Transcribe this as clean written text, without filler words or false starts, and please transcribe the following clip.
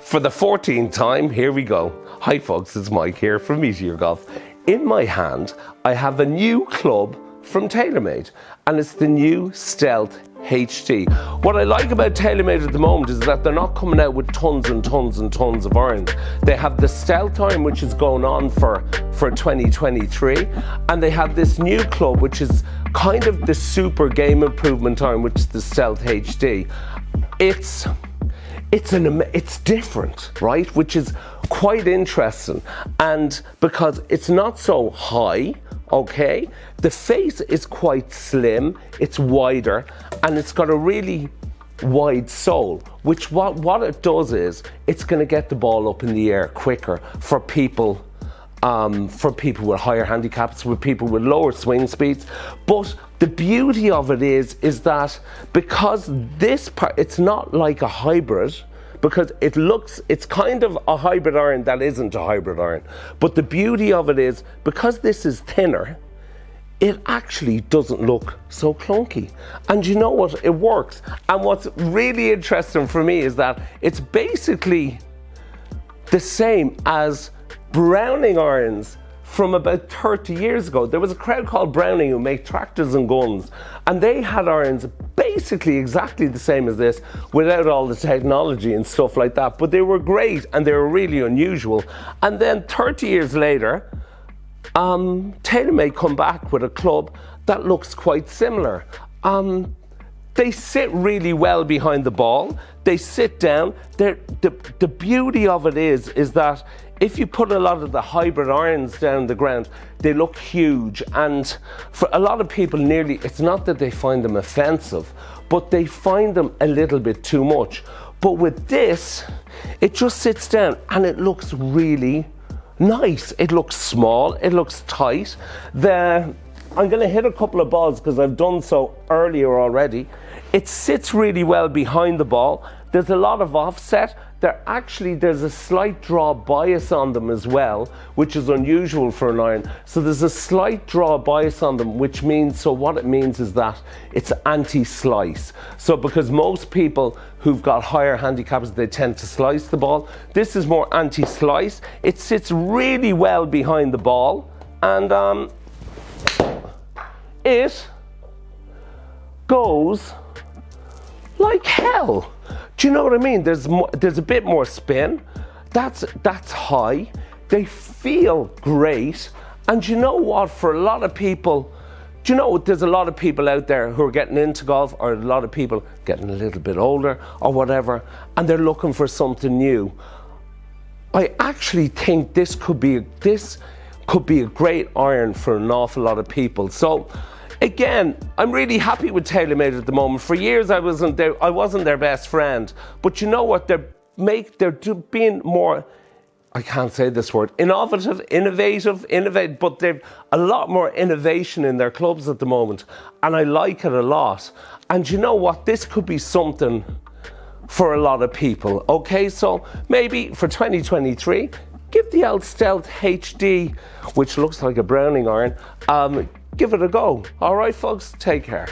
For the 14th time, here we go. Hi folks, it's Mike here from Meteor Golf. In my hand, I have a new club from Taylormade, and it's the new Stealth HD. What I like about Taylormade at the moment is that they're not coming out with tons and tons and tons of irons. They have the Stealth iron, which is going on for 2023, and they have this new club, which is kind of the super game improvement iron, which is the Stealth HD. It's different, right? Which is quite interesting, and because it's not so high, okay? The face is quite slim, it's wider, and it's got a really wide sole, which what it does is it's going to get the ball up in the air quicker for people with higher handicaps, with people with lower swing speeds. But the beauty of it is that because this part, it's not like a hybrid, because it's kind of a hybrid iron that isn't a hybrid iron. But the beauty of it is, because this is thinner, it actually doesn't look so clunky. And you know what? It works. And what's really interesting for me is that it's basically the same as Browning irons from about 30 years ago. There was a crowd called Browning who make tractors and guns, and they had irons basically exactly the same as this without all the technology and stuff like that, but they were great and they were really unusual. And then 30 years later, Taylormade come back with a club that looks quite similar. They sit really well behind the ball. They sit down. The beauty of it is that if you put a lot of the hybrid irons down the ground, they look huge. And for a lot of people, it's not that they find them offensive, but they find them a little bit too much. But with this, it just sits down and it looks really nice. It looks small, it looks tight. I'm gonna hit a couple of balls because I've done so earlier already. It sits really well behind the ball. There's a lot of offset. There's a slight draw bias on them as well, which is unusual for an iron. So there's a slight draw bias on them, which means, so what it means is that it's anti-slice. So because most people who've got higher handicaps, they tend to slice the ball. This is more anti-slice. It sits really well behind the ball, and it goes like hell. Do you know what I mean? There's a bit more spin. That's high. They feel great. And you know what? For a lot of people, do you know there's a lot of people out there who are getting into golf, or a lot of people getting a little bit older or whatever, and they're looking for something new. I actually think this could be a great iron for an awful lot of people. So again, I'm really happy with Taylormade at the moment. For years I wasn't their best friend, but you know what? They're being more, I can't say this word, innovative, but they've a lot more innovation in their clubs at the moment, and I like it a lot. And you know what? This could be something for a lot of people. Okay, so maybe for 2023, give the old Stealth HD, which looks like a Browning iron, give it a go. All right, folks, take care.